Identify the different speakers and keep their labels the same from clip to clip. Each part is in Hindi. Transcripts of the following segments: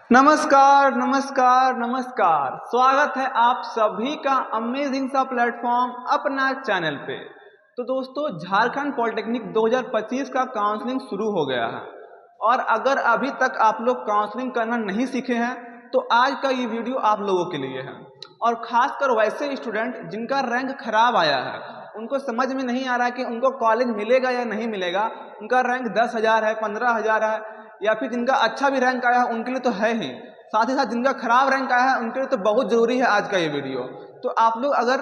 Speaker 1: नमस्कार नमस्कार नमस्कार। स्वागत है आप सभी का अमेजिंग सा प्लेटफॉर्म अपना चैनल पे। तो दोस्तों, झारखंड पॉलिटेक्निक 2025 का काउंसलिंग शुरू हो गया है और अगर अभी तक आप लोग काउंसलिंग करना नहीं सीखे हैं तो आज का ये वीडियो आप लोगों के लिए है। और खासकर वैसे स्टूडेंट जिनका रैंक खराब आया है, उनको समझ में नहीं आ रहा है कि उनको कॉलेज मिलेगा या नहीं मिलेगा। उनका रैंक 10,000 है, 15,000 है, या फिर जिनका अच्छा भी रैंक आया है उनके लिए तो है ही, साथ ही साथ जिनका खराब रैंक आया है उनके लिए तो बहुत जरूरी है आज का ये वीडियो। तो आप लोग अगर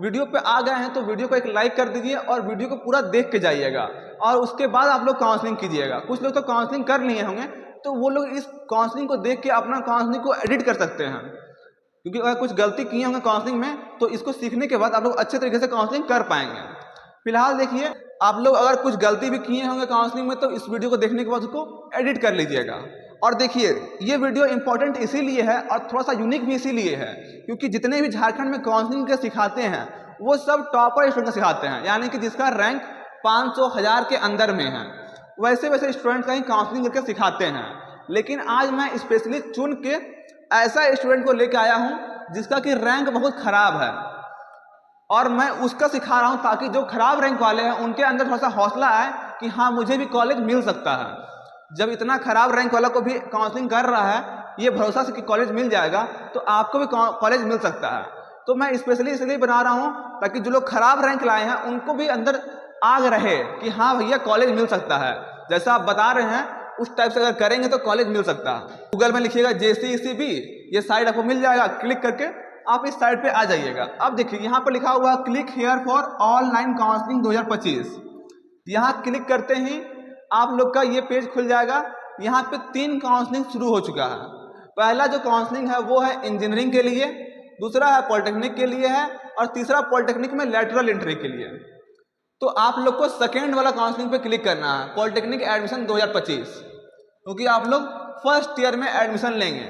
Speaker 1: वीडियो पे आ गए हैं तो वीडियो को एक लाइक कर दीजिए और वीडियो को पूरा देख के जाइएगा और उसके बाद आप लोग काउंसलिंग कीजिएगा। कुछ लोग तो काउंसलिंग कर लिए होंगे तो वो लोग इस काउंसलिंग को देख के अपना काउंसलिंग को एडिट कर सकते हैं, क्योंकि अगर कुछ गलती किए होंगे काउंसलिंग में तो इसको सीखने के बाद आप लोग अच्छे तरीके से काउंसलिंग कर पाएंगे। फिलहाल देखिए, आप लोग अगर कुछ गलती भी किए होंगे काउंसलिंग में तो इस वीडियो को देखने के बाद उसको एडिट कर लीजिएगा। और देखिए, ये वीडियो इंपॉर्टेंट इसीलिए है और थोड़ा सा यूनिक भी इसीलिए है क्योंकि जितने भी झारखंड में काउंसलिंग के सिखाते हैं वो सब टॉपर स्टूडेंट को सिखाते हैं, यानी कि जिसका रैंक 500 1000 के अंदर में है वैसे वैसे स्टूडेंट का ही काउंसलिंग करके सिखाते हैं। लेकिन आज मैं स्पेशली चुन के ऐसा स्टूडेंट को लेकर आया हूँ जिसका कि रैंक बहुत खराब है और मैं उसका सिखा रहा हूं ताकि जो खराब रैंक वाले हैं उनके अंदर थोड़ा सा हौसला आए कि हाँ, मुझे भी कॉलेज मिल सकता है। जब इतना खराब रैंक वाला को भी काउंसलिंग कर रहा है ये भरोसा से कि कॉलेज मिल जाएगा तो आपको भी कॉलेज मिल सकता है। तो मैं स्पेशली इसलिए बना रहा हूं ताकि जो लोग खराब रैंक लाए हैं उनको भी अंदर आग रहे कि हाँ भैया, कॉलेज मिल सकता है। जैसा आप बता रहे हैं उस टाइप से अगर करेंगे तो कॉलेज मिल सकता है। गूगल में लिखिएगा JCECB, ये साइट आपको मिल जाएगा, क्लिक करके आप इस साइट पे आ जाइएगा। अब देखिए, यहाँ पर लिखा हुआ click here for online counselling 2025। यहाँ क्लिक करते ही आप लोग का ये पेज खुल जाएगा। यहाँ पे 3 काउंसलिंग शुरू हो चुका है। पहला जो काउंसलिंग है वो है इंजीनियरिंग के लिए, दूसरा है पॉलिटेक्निक के लिए है और तीसरा पॉलिटेक्निक में लैटरल एंट्री के लिए। तो आप लोग को सेकेंड वाला काउंसलिंग पे क्लिक करना है, पॉलिटेक्निक एडमिशन 2025, क्योंकि आप लोग फर्स्ट ईयर में एडमिशन लेंगे।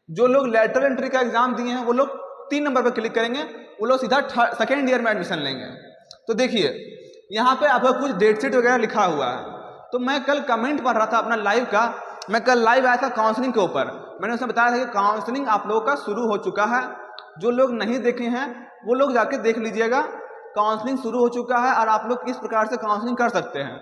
Speaker 1: जो लोग लैटरल एंट्री का एग्जाम दिए हैं वो लोग 3 नंबर पर क्लिक करेंगे, वो लोग सीधा सेकेंड ईयर में एडमिशन लेंगे। तो देखिए, यहाँ पे आपका कुछ डेट शीट वगैरह लिखा हुआ है। तो मैं कल कमेंट पढ़ रहा था अपना लाइव का, मैं कल लाइव आया था काउंसलिंग के ऊपर। मैंने उसमें बताया था कि काउंसलिंग आप लोगों का शुरू हो चुका है। जो लोग नहीं देखे हैं वो लोग जाके देख लीजिएगा। काउंसलिंग शुरू हो चुका है और आप लोग किस प्रकार से काउंसलिंग कर सकते हैं।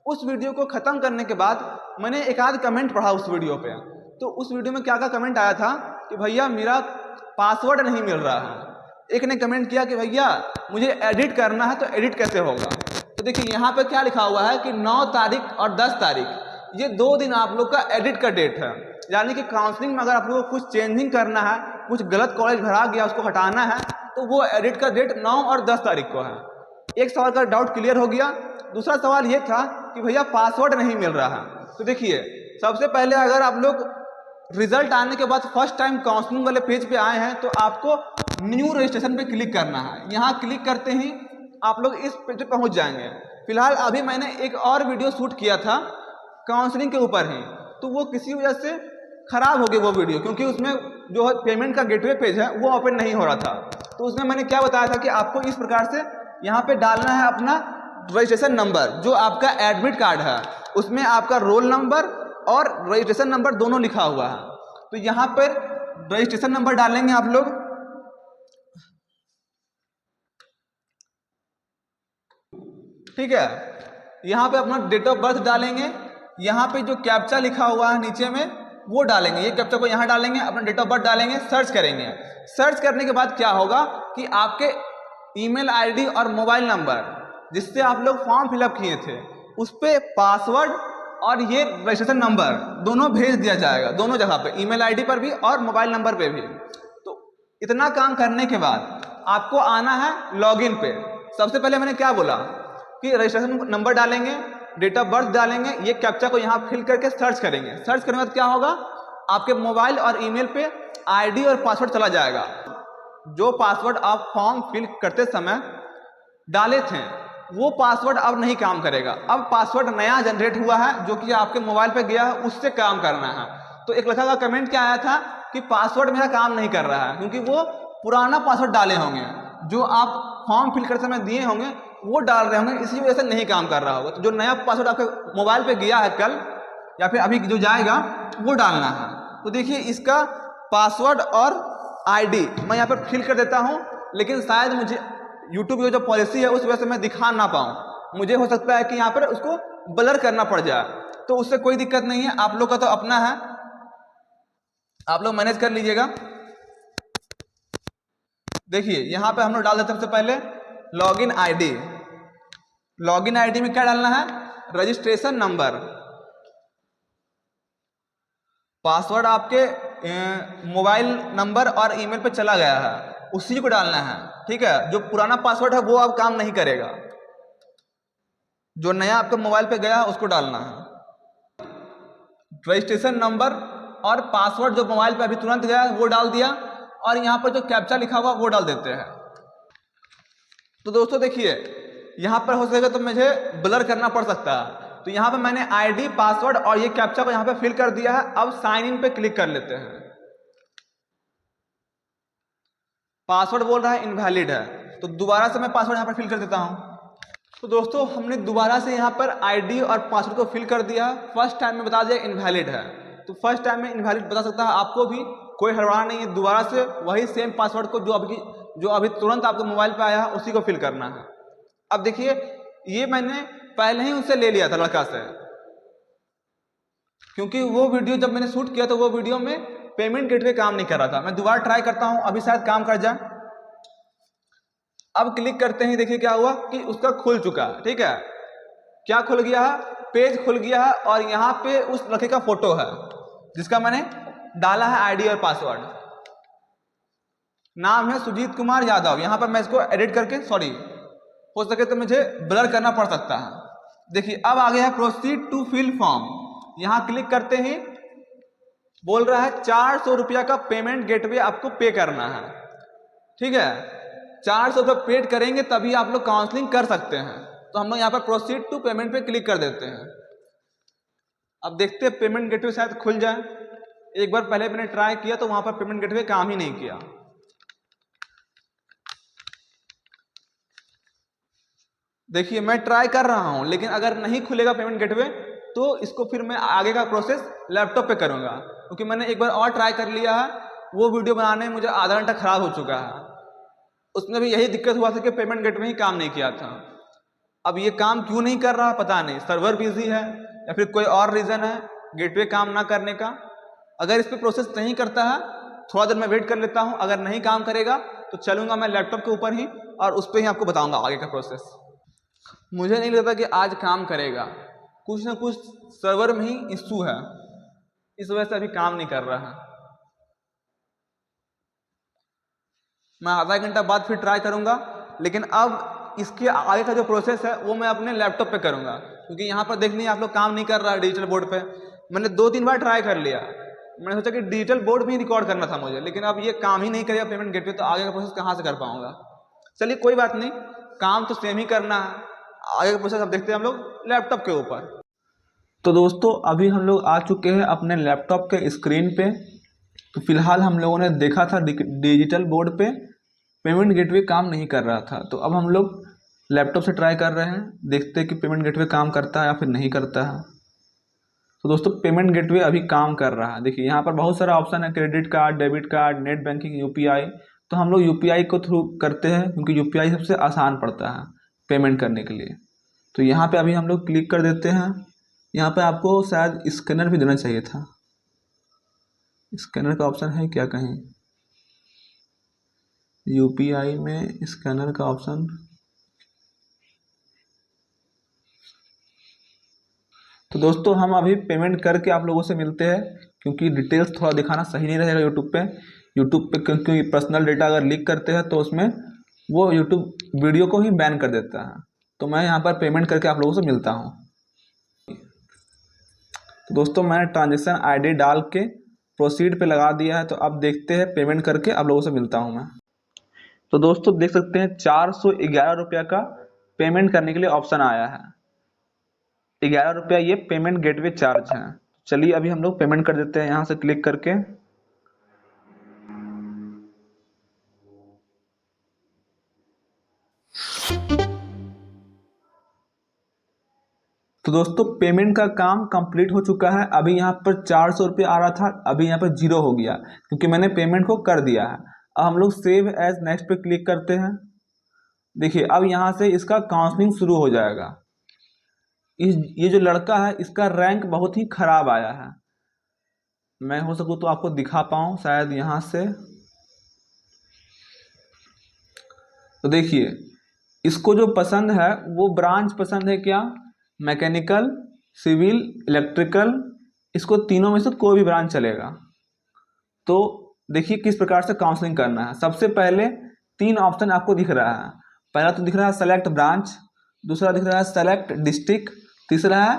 Speaker 1: उस वीडियो को ख़त्म करने के बाद मैंने एक आध कमेंट पढ़ा उस वीडियो पे। तो उस वीडियो में क्या क्या कमेंट आया था कि भैया मेरा पासवर्ड नहीं मिल रहा है। एक ने कमेंट किया कि भैया मुझे एडिट करना है तो एडिट कैसे होगा। तो देखिए, यहाँ पे क्या लिखा हुआ है कि 9 तारीख और 10 तारीख ये 2 दिन आप लोग का एडिट का डेट है। यानी कि काउंसलिंग में अगर आप लोग को कुछ चेंजिंग करना है, कुछ गलत कॉलेज भरा गया उसको हटाना है, तो वो एडिट का डेट 9 और 10 तारीख को है। एक सवाल का डाउट क्लियर हो गया। दूसरा सवाल ये था कि भैया पासवर्ड नहीं मिल रहा है। तो देखिए, सबसे पहले अगर आप लोग रिजल्ट आने के बाद फर्स्ट टाइम काउंसलिंग वाले पेज पे आए हैं तो आपको न्यू रजिस्ट्रेशन पे क्लिक करना है। यहाँ क्लिक करते ही आप लोग इस पेज पे पहुँच जाएंगे। फिलहाल अभी मैंने एक और वीडियो शूट किया था काउंसलिंग के ऊपर ही, तो वो किसी वजह से खराब हो गई वो वीडियो, क्योंकि उसमें जो पेमेंट का गेटवे पेज है वो ओपन नहीं हो रहा था। तो उसमें मैंने क्या बताया था कि आपको इस प्रकार से यहाँ पे डालना है अपना रजिस्ट्रेशन नंबर, जो आपका एडमिट कार्ड है उसमें आपका रोल नंबर और रजिस्ट्रेशन नंबर दोनों लिखा हुआ है। तो यहाँ पर रजिस्ट्रेशन नंबर डालेंगे आप लोग, ठीक है। यहाँ पे अपना डेट ऑफ बर्थ डालेंगे। यहाँ पे जो कैप्चा लिखा हुआ है नीचे में वो डालेंगे, ये कैप्चा को यहाँ डालेंगे, अपना डेट ऑफ बर्थ डालेंगे, सर्च करेंगे। सर्च करने के बाद क्या होगा कि आपके ईमेल आईडी और मोबाइल नंबर जिससे आप लोग फॉर्म फिलअप किए थे उस पर पासवर्ड और ये रजिस्ट्रेशन नंबर दोनों भेज दिया जाएगा, दोनों जगह पे, ईमेल आईडी पर भी और मोबाइल नंबर पे भी। तो इतना काम करने के बाद आपको आना है लॉगिन पे। सबसे पहले मैंने क्या बोला कि रजिस्ट्रेशन नंबर डालेंगे, डेट ऑफ बर्थ डालेंगे, ये कैप्चा को यहाँ फिल करके सर्च करेंगे। सर्च करने के बाद क्या होगा, आपके मोबाइल और ईमेल पे आईडी और पासवर्ड चला जाएगा। जो पासवर्ड आप फॉर्म फिल करते समय डाले थे वो पासवर्ड अब नहीं काम करेगा। अब पासवर्ड नया जनरेट हुआ है जो कि आपके मोबाइल पे गया है, उससे काम करना है। तो एक लड़का का कमेंट क्या आया था कि पासवर्ड मेरा काम नहीं कर रहा है, क्योंकि वो पुराना पासवर्ड डाले होंगे, जो आप फॉर्म फिल करते समय दिए होंगे वो डाल रहे होंगे, इसी वजह से नहीं काम कर रहा होगा। तो जो नया पासवर्ड आपके मोबाइल पे गया है कल या फिर अभी जो जाएगा वो डालना है। तो देखिए इसका पासवर्ड और आईडी मैं यहाँ पर फिल कर देता हूँ, लेकिन शायद मुझे यूट्यूब की जो पॉलिसी है उस वजह से मैं दिखा ना पाऊँ। मुझे हो सकता है कि यहाँ पर उसको ब्लर करना पड़ जाए, तो उससे कोई दिक्कत नहीं है। आप लोग का तो अपना है, आप लोग मैनेज कर लीजिएगा। देखिए यहाँ पे हम लोग डाल देते हैं सबसे पहले लॉगिन आईडी। लॉगिन आईडी में क्या डालना है? Registration number. पासवर्ड आपके मोबाइल नंबर और ईमेल पे चला गया है, उसी को डालना है, ठीक है। जो पुराना पासवर्ड है वो अब काम नहीं करेगा, जो नया आपके मोबाइल पे गया है उसको डालना है। रजिस्ट्रेशन नंबर और पासवर्ड जो मोबाइल पे अभी तुरंत गया है वो डाल दिया, और यहाँ पर जो कैप्चा लिखा हुआ वो डाल देते हैं। तो दोस्तों देखिए यहाँ पर हो सकेगा तो मुझे ब्लर करना पड़ सकता है, तो यहाँ पे मैंने आईडी, पासवर्ड और ये कैप्चा को यहाँ पे फिल कर दिया है। अब साइन इन पे क्लिक कर लेते हैं। पासवर्ड बोल रहा है इनवैलिड है, तो दोबारा से मैं पासवर्ड यहाँ पर फिल कर देता हूँ। तो दोस्तों हमने दोबारा से यहाँ पर आईडी और पासवर्ड को फिल कर दिया। फर्स्ट टाइम में बता दिया इनवैलिड है, तो फर्स्ट टाइम में इनवैलिड बता सकता है आपको भी, कोई हड़बड़ा नहीं है। दोबारा से वही सेम पासवर्ड को जो अभी तुरंत आपके मोबाइल पे आया है उसी को फिल करना है। अब देखिए ये मैंने पहले ही उनसे ले लिया था, लड़का से, क्योंकि वो वीडियो जब मैंने शूट किया तो वो वीडियो में पेमेंट गेटवे काम नहीं कर रहा था। मैं दोबारा ट्राई करता हूँ, अभी शायद काम कर जाए। अब क्लिक करते ही देखिए क्या हुआ कि उसका खुल चुका है, ठीक है। क्या खुल गया है? पेज खुल गया है, और यहाँ पे उस लड़के का फोटो है जिसका मैंने डाला है आईडी और पासवर्ड। नाम है सुजीत कुमार यादव। यहाँ पर मैं इसको एडिट करके, सॉरी, हो सके तो मुझे ब्लर करना पड़ सकता है। देखिए अब आ गया है प्रोसीड टू फिल फॉर्म। यहाँ क्लिक करते ही बोल रहा है 400 रुपया का पेमेंट गेटवे आपको पे करना है, ठीक है। 400 रुपये पेड करेंगे तभी आप लोग काउंसलिंग कर सकते हैं। तो हम लोग यहाँ पर प्रोसीड टू पेमेंट पे क्लिक कर देते हैं। अब देखते हैं पेमेंट गेटवे शायद खुल जाए। एक बार पहले मैंने ट्राई किया तो वहां पर पेमेंट गेटवे काम ही नहीं किया। देखिए मैं ट्राई कर रहा हूं, लेकिन अगर नहीं खुलेगा पेमेंट गेटवे तो इसको फिर मैं आगे का प्रोसेस लैपटॉप पे करूंगा, क्योंकि मैंने एक बार और ट्राई कर लिया है। वो वीडियो बनाने में मुझे आधा घंटा खराब हो चुका है। उसमें भी यही दिक्कत हुआ था कि पेमेंट गेटवे ही काम नहीं किया था। अब ये काम क्यों नहीं कर रहा पता नहीं, सर्वर बिजी है या फिर कोई और रीजन है गेटवे काम ना करने का। अगर इस पर प्रोसेस नहीं करता है, थोड़ा देर मैं वेट कर लेता हूं। अगर नहीं काम करेगा तो चलूंगा मैं लैपटॉप के ऊपर ही, और उस पर ही आपको बताऊंगा आगे का प्रोसेस। मुझे नहीं लगता कि आज काम करेगा, कुछ ना कुछ सर्वर में ही इशू है, इस वजह से अभी काम नहीं कर रहा है। मैं आधा घंटा बाद फिर ट्राई करूंगा, लेकिन अब इसके आगे का जो प्रोसेस है वो मैं अपने लैपटॉप पे करूंगा, क्योंकि यहाँ पर देखनी आप लोग काम नहीं कर रहा है डिजिटल बोर्ड पे। मैंने 2-3 बार ट्राई कर लिया, मैंने सोचा कि डिजिटल बोर्ड में ही रिकॉर्ड करना था मुझे, लेकिन अब ये काम ही नहीं करेगा पेमेंट गेटवे, तो आगे का प्रोसेस कहाँ से कर पाऊंगा। चलिए कोई बात नहीं, काम तो सेम ही करना है। आगे का प्रोसेस अब देखते हैं हम लोग लैपटॉप के ऊपर। तो दोस्तों अभी हम लोग आ चुके हैं अपने लैपटॉप के स्क्रीन पे। तो फिलहाल हम लोगों ने देखा था डिजिटल बोर्ड पे पेमेंट गेटवे काम नहीं कर रहा था, तो अब हम लोग लैपटॉप से ट्राई कर रहे हैं, देखते हैं कि पेमेंट गेटवे काम करता है या फिर नहीं करता है। तो दोस्तों पेमेंट गेटवे अभी काम कर रहा है। देखिए यहाँ पर बहुत सारा ऑप्शन है, credit card, debit card, net banking, UPI. तो हम लोग यूपीआई को थ्रू करते हैं, क्योंकि यूपीआई सबसे आसान पड़ता है पेमेंट करने के लिए। तो यहाँ पे अभी हम लोग क्लिक कर देते हैं। यहाँ पे आपको शायद स्कैनर भी देना चाहिए था, स्कैनर का ऑप्शन है क्या कहीं? यूपीआई में स्कैनर का ऑप्शन, तो दोस्तों हम अभी पेमेंट करके आप लोगों से मिलते हैं, क्योंकि डिटेल्स थोड़ा दिखाना सही नहीं रहेगा यूट्यूब पे क्योंकि पर्सनल डेटा अगर लीक करते हैं तो उसमें वो यूट्यूब वीडियो को ही बैन कर देता है। तो मैं यहाँ पर पेमेंट करके आप लोगों से मिलता हूँ। तो दोस्तों मैंने ट्रांजेक्शन आईडी डाल के प्रोसीड पे लगा दिया है, तो अब देखते हैं पेमेंट करके आप लोगों से मिलता हूँ मैं। तो दोस्तों देख सकते हैं 411 रुपया का पेमेंट करने के लिए ऑप्शन आया है। 11 रुपया ये पेमेंट गेटवे चार्ज है। चलिए अभी हम लोग पेमेंट कर देते हैं यहाँ से क्लिक करके। तो दोस्तों पेमेंट का काम कंप्लीट हो चुका है। अभी यहाँ पर 400 रुपये आ रहा था, अभी यहाँ पर 0 हो गया क्योंकि मैंने पेमेंट को कर दिया है। अब हम लोग सेव एज नेक्स्ट पे क्लिक करते हैं। देखिए अब यहाँ से इसका काउंसलिंग शुरू हो जाएगा। ये जो लड़का है इसका रैंक बहुत ही खराब आया है। मैं हो सकूँ तो आपको दिखा पाऊँ शायद यहाँ से। तो देखिए इसको जो पसंद है वो ब्रांच पसंद है क्या, मैकेनिकल, सिविल, इलेक्ट्रिकल, इसको तीनों में से कोई भी ब्रांच चलेगा। तो देखिए किस प्रकार से काउंसलिंग करना है। सबसे पहले 3 ऑप्शन आपको दिख रहा है। पहला तो दिख रहा है सेलेक्ट ब्रांच, दूसरा दिख रहा है सेलेक्ट डिस्ट्रिक्ट, तीसरा है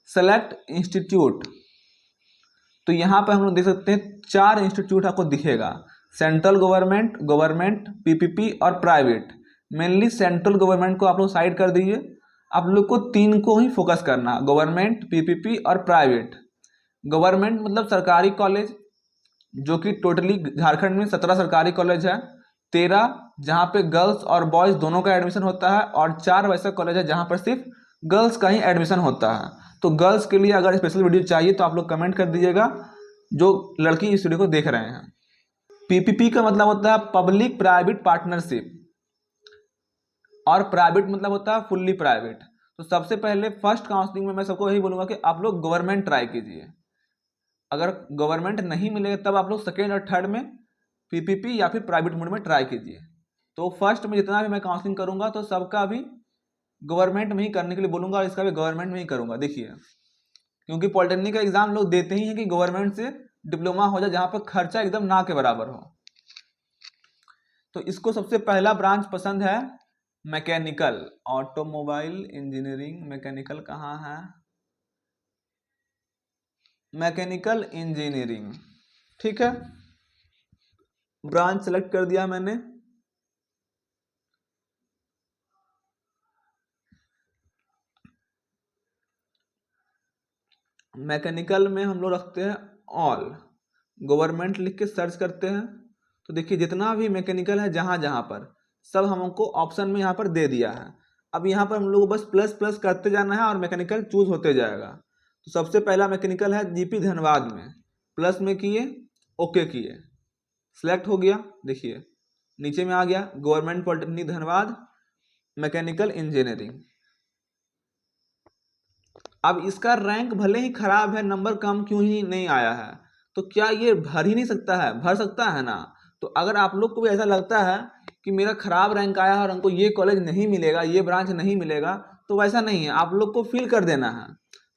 Speaker 1: सेलेक्ट इंस्टीट्यूट। तो यहाँ पर हम लोग देख सकते हैं 4 इंस्टीट्यूट आपको दिखेगा, सेंट्रल गवर्नमेंट, गवर्नमेंट, पीपीपी और प्राइवेट। मेनली सेंट्रल गवर्नमेंट को आप लोग साइड कर दीजिए, आप लोग को 3 को ही फोकस करना, गवर्नमेंट, पीपीपी और प्राइवेट। गवर्नमेंट मतलब सरकारी कॉलेज, जो कि टोटली झारखंड में 17 सरकारी कॉलेज है, 13 जहाँ पे गर्ल्स और बॉयज़ दोनों का एडमिशन होता है, और 4 वैसा कॉलेज है जहाँ पर सिर्फ गर्ल्स का ही एडमिशन होता है। तो गर्ल्स के लिए अगर स्पेशल वीडियो चाहिए तो आप लोग कमेंट कर दीजिएगा, जो लड़की इस वीडियो को देख रहे हैं। पीपीपी का मतलब होता है पब्लिक प्राइवेट पार्टनरशिप, और प्राइवेट मतलब होता है फुल्ली प्राइवेट। तो सबसे पहले फर्स्ट काउंसलिंग में मैं सबको यही बोलूँगा कि आप लोग गवर्नमेंट ट्राई कीजिए। अगर गवर्नमेंट नहीं मिलेगा तब आप लोग सेकेंड और थर्ड में पीपीपी या फिर प्राइवेट मोड में ट्राई कीजिए। तो फर्स्ट में जितना भी मैं काउंसलिंग करूँगा तो सबका भी गवर्नमेंट में ही करने के लिए बोलूँगा, और इसका भी गवर्नमेंट में ही करूँगा। देखिए क्योंकि पॉलिटेक्निक का एग्जाम लोग देते ही हैं कि गवर्नमेंट से डिप्लोमा हो जाए जहाँ पर खर्चा एकदम ना के बराबर हो। तो इसको सबसे पहला ब्रांच पसंद है मैकेनिकल, ऑटोमोबाइल इंजीनियरिंग। मैकेनिकल कहाँ है, मैकेनिकल इंजीनियरिंग, ठीक है। ब्रांच सेलेक्ट कर दिया मैंने। मैकेनिकल में हम लोग रखते हैं ऑल, गवर्नमेंट लिख के सर्च करते हैं। तो देखिए जितना भी मैकेनिकल है जहाँ जहाँ पर सब हमको ऑप्शन में यहाँ पर दे दिया है। अब यहाँ पर हम लोग बस प्लस प्लस करते जाना है और मैकेनिकल चूज होते जाएगा। तो सबसे पहला मैकेनिकल है जीपी धनबाद में, प्लस में किए, ओके किए, सिलेक्ट हो गया। देखिए नीचे में आ गया government polytechnic Dhanbad mechanical engineering. अब इसका रैंक भले ही खराब है, नंबर कम क्यों ही नहीं आया है, तो क्या ये भर ही नहीं सकता है, भर सकता है ना। तो अगर आप लोग को भी ऐसा लगता है कि मेरा खराब रैंक आया है और हमको ये कॉलेज नहीं मिलेगा, ये ब्रांच नहीं मिलेगा, तो वैसा नहीं है, आप लोग को फील कर देना है।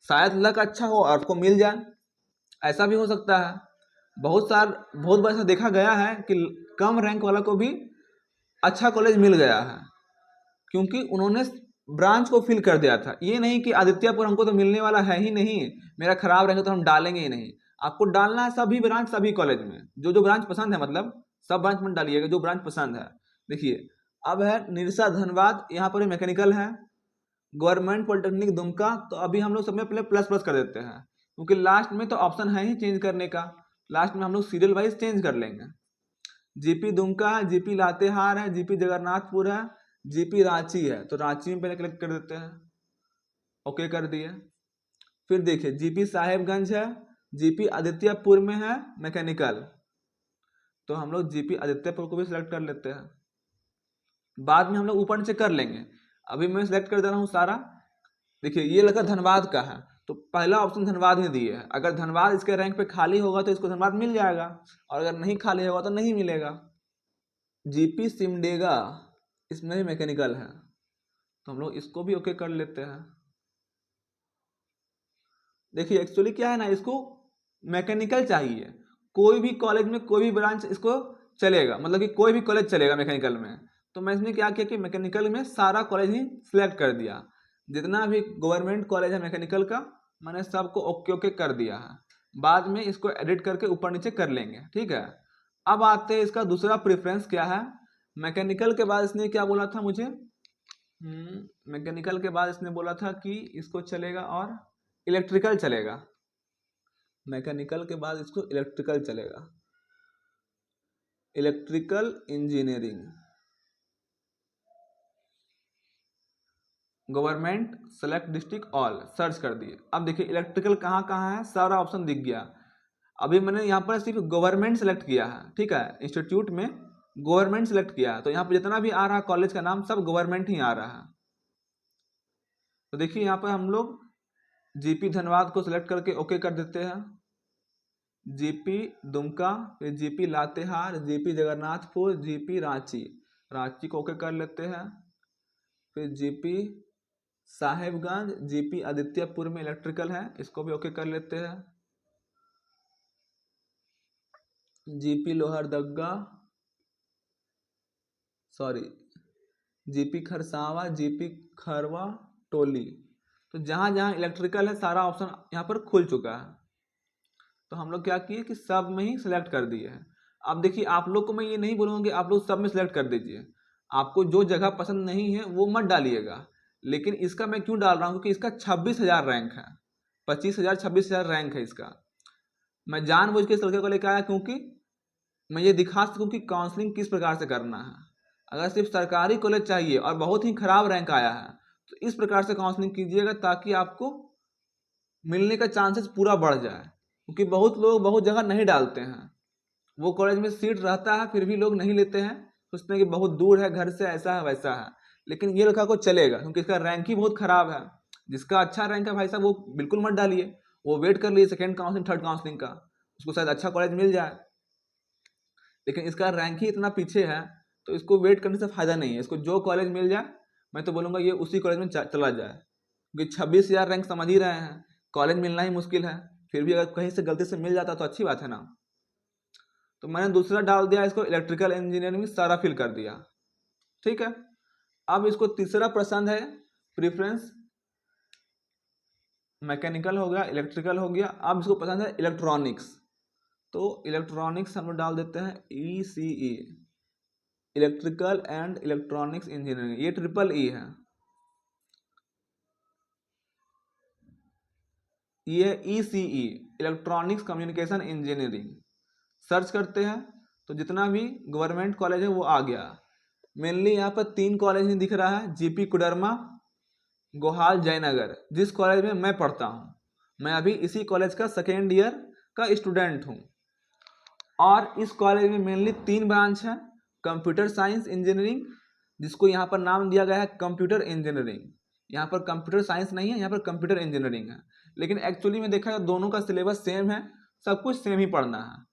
Speaker 1: शायद लक अच्छा हो और आपको मिल जाए, ऐसा भी हो सकता है। बहुत बार ऐसा देखा गया है कि कम रैंक वाला को भी अच्छा कॉलेज मिल गया है, क्योंकि उन्होंने ब्रांच को फिल कर दिया था। ये नहीं कि आदित्यपुर हमको तो मिलने वाला है ही नहीं, मेरा खराब रहेगा तो हम डालेंगे ही नहीं। आपको डालना है सभी ब्रांच सभी कॉलेज में, जो जो ब्रांच पसंद है, मतलब सब ब्रांच में डालिएगा जो ब्रांच पसंद है। देखिए अब है निरसा धनबाद, यहाँ पर मैकेनिकल है, गवर्नमेंट पॉलिटेक्निक दुमका। तो अभी हम लोग सब में पहले प्लस प्लस कर देते हैं, क्योंकि लास्ट में तो ऑप्शन है ही चेंज करने का, लास्ट में हम लोग सीरियल वाइज चेंज कर लेंगे। जीपी दुमका है, जीपी लातेहार है, जीपी जगन्नाथपुर है, जीपी रांची है। तो रांची में पहले क्लिक कर देते हैं, ओके कर दिए। फिर देखिए जीपी साहेबगंज है, जीपी आदित्यपुर में है मैकेनिकल, तो हम लोग जीपी आदित्यपुर को भी सिलेक्ट कर लेते हैं। बाद में हम लोग ऊपर नीचे कर लेंगे, अभी मैं सिलेक्ट कर दे रहा हूँ सारा। देखिए ये लड़का धनबाद का है, तो पहला ऑप्शन धनबाद में दिए है। अगर धनबाद इसके रैंक पे खाली होगा तो इसको धनबाद मिल जाएगा, और अगर नहीं खाली होगा तो नहीं मिलेगा। जीपी सिमडेगा, इसमें भी मैकेनिकल है, तो हम लोग इसको भी ओके कर लेते हैं। देखिए एक्चुअली क्या है ना, इसको मैकेनिकल चाहिए, कोई भी कॉलेज में कोई भी ब्रांच इसको चलेगा, मतलब कि कोई भी कॉलेज चलेगा मैकेनिकल में। तो मैं इसमें क्या किया कि मैकेनिकल में सारा कॉलेज ही सिलेक्ट कर दिया, जितना भी गवर्नमेंट कॉलेज है मैकेनिकल का मैंने सबको ओके ओके कर दिया है। बाद में इसको एडिट करके ऊपर नीचे कर लेंगे, ठीक है। अब आते हैं इसका दूसरा प्रेफरेंस क्या है। मैकेनिकल के बाद इसने क्या बोला था मुझे, मैकेनिकल के बाद इसने बोला था कि इसको चलेगा और इलेक्ट्रिकल चलेगा। मैकेनिकल के बाद इसको इलेक्ट्रिकल चलेगा, electrical engineering. Government select district all, search कर दिए। अब देखिए इलेक्ट्रिकल कहाँ कहाँ है, सारा ऑप्शन दिख गया। अभी मैंने यहाँ पर सिर्फ गवर्नमेंट सेलेक्ट किया है, ठीक है, इंस्टीट्यूट में गवर्नमेंट सेलेक्ट किया है, तो यहाँ पर जितना भी आ रहा है कॉलेज का नाम सब गवर्नमेंट ही आ रहा है। तो देखिए यहाँ पर हम लोग जीपी धनबाद को सिलेक्ट करके ओके कर देते हैं, जीपी दुमका, फिर GP Latehar, GP Jagannathpur, GP Ranchi, Ranchi को ओके कर लेते हैं, फिर जीपी साहेबगंज, जीपी आदित्यपुर में इलेक्ट्रिकल है, इसको भी ओके कर लेते हैं, GP Lohardaga, sorry GP Kharsawan, GP Kharwa Toli. तो जहाँ जहाँ इलेक्ट्रिकल है सारा ऑप्शन यहाँ पर खुल चुका है। तो हम लोग क्या किए कि सब में ही सिलेक्ट कर दिए हैं। अब देखिए आप लोग को मैं ये नहीं बोलूँगा कि आप लोग सब में सिलेक्ट कर दीजिए, आपको जो जगह पसंद नहीं है वो मत डालिएगा, लेकिन इसका मैं क्यों डाल रहा हूँ कि इसका 26,000 रैंक है, 25,000 26,000 रैंक है इसका। मैं जानबूझ के इस लड़के को लेकर आया क्योंकि मैं ये दिखा सकूँ कि काउंसलिंग किस प्रकार से करना है। अगर सिर्फ सरकारी कॉलेज चाहिए और बहुत ही खराब रैंक आया है तो इस प्रकार से काउंसलिंग कीजिएगा ताकि आपको मिलने का चांसेस पूरा बढ़ जाए, क्योंकि बहुत लोग बहुत जगह नहीं डालते हैं, वो कॉलेज में सीट रहता है फिर भी लोग नहीं लेते हैं, सोचते हैं कि बहुत दूर है घर से, ऐसा है वैसा है। लेकिन ये लड़का को चलेगा क्योंकि इसका रैंक ही बहुत खराब है। जिसका अच्छा रैंक है भाई साहब वो बिल्कुल मत डालिए, वो वेट कर लिए सेकेंड काउंसलिंग थर्ड काउंसलिंग का, उसको शायद अच्छा कॉलेज मिल जाए। लेकिन इसका रैंक ही इतना पीछे है तो इसको वेट करने से फायदा नहीं है, इसको जो कॉलेज मिल जाए मैं तो बोलूँगा ये उसी कॉलेज में चला जाए, क्योंकि 26,000 रैंक समझ ही रहे हैं, कॉलेज मिलना ही मुश्किल है, फिर भी अगर कहीं से गलती से मिल जाता तो अच्छी बात है ना। तो मैंने दूसरा डाल दिया इसको इलेक्ट्रिकल इंजीनियरिंग में सारा फिल कर दिया, ठीक है। अब इसको तीसरा पसंद है प्रेफरेंस, मैकेनिकल हो गया, इलेक्ट्रिकल हो गया, अब इसको पसंद है इलेक्ट्रॉनिक्स, तो इलेक्ट्रॉनिक्स हम लोग डाल देते हैं ECE, electrical and electronics engineering, ये EEE है, ये ECE electronics communication engineering. Search करते हैं तो जितना भी गवर्नमेंट कॉलेज है वो आ गया। मेनली यहाँ पर 3 कॉलेज ही दिख रहा है, जीपी कुडरमा, गोहाल, जयनगर, जिस कॉलेज में मैं पढ़ता हूँ। मैं अभी इसी कॉलेज का सेकेंड ईयर का स्टूडेंट हूँ और इस कॉलेज में मेनली 3 ब्रांच है, कंप्यूटर साइंस इंजीनियरिंग, जिसको यहाँ पर नाम दिया गया है कंप्यूटर इंजीनियरिंग। यहाँ पर कंप्यूटर साइंस नहीं है, यहाँ पर कंप्यूटर इंजीनियरिंग है, लेकिन एक्चुअली में देखा जाए दोनों का सिलेबस सेम है, सब कुछ सेम ही पढ़ना है।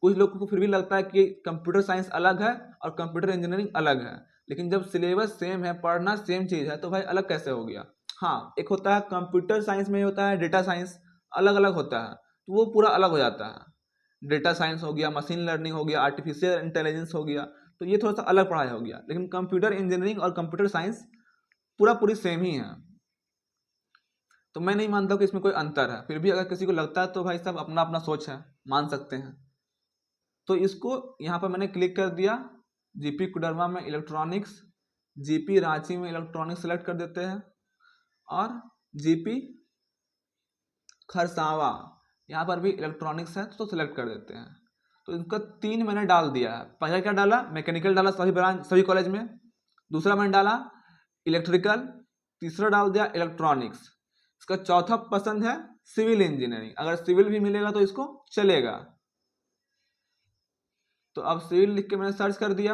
Speaker 1: कुछ लोगों को फिर भी लगता है कि कंप्यूटर साइंस अलग है और कंप्यूटर इंजीनियरिंग अलग है, लेकिन जब सिलेबस सेम है, पढ़ना सेम चीज़ है, तो भाई अलग कैसे हो गया। हाँ, एक होता है कंप्यूटर साइंस में होता है डेटा साइंस, अलग अलग होता है, तो वो पूरा अलग हो जाता है। डेटा साइंस हो गया, मशीन लर्निंग हो गया, आर्टिफिशियल इंटेलिजेंस हो गया, तो ये थोड़ा सा अलग पढ़ाई हो गया। लेकिन कंप्यूटर इंजीनियरिंग और कंप्यूटर साइंस पूरी सेम ही है, तो मैं नहीं मानता कि इसमें कोई अंतर है। फिर भी अगर किसी को लगता है तो भाई साहब अपना अपना सोच है, मान सकते हैं। तो इसको यहाँ पर मैंने क्लिक कर दिया, जीपी कुडरमा में इलेक्ट्रॉनिक्स, जीपी रांची में इलेक्ट्रॉनिक्स सेलेक्ट कर देते हैं, और जीपी खरसावा यहाँ पर भी इलेक्ट्रॉनिक्स है तो सिलेक्ट कर देते हैं। तो इनका 3 मैंने डाल दिया है। पहला क्या डाला, मैकेनिकल डाला सभी ब्रांच सभी कॉलेज में, दूसरा मैंने डाला इलेक्ट्रिकल, तीसरा डाल दिया इलेक्ट्रॉनिक्स, इसका चौथा पसंद है सिविल इंजीनियरिंग, अगर सिविल भी मिलेगा तो इसको चलेगा। तो अब सिविल लिख के मैंने सर्च कर दिया।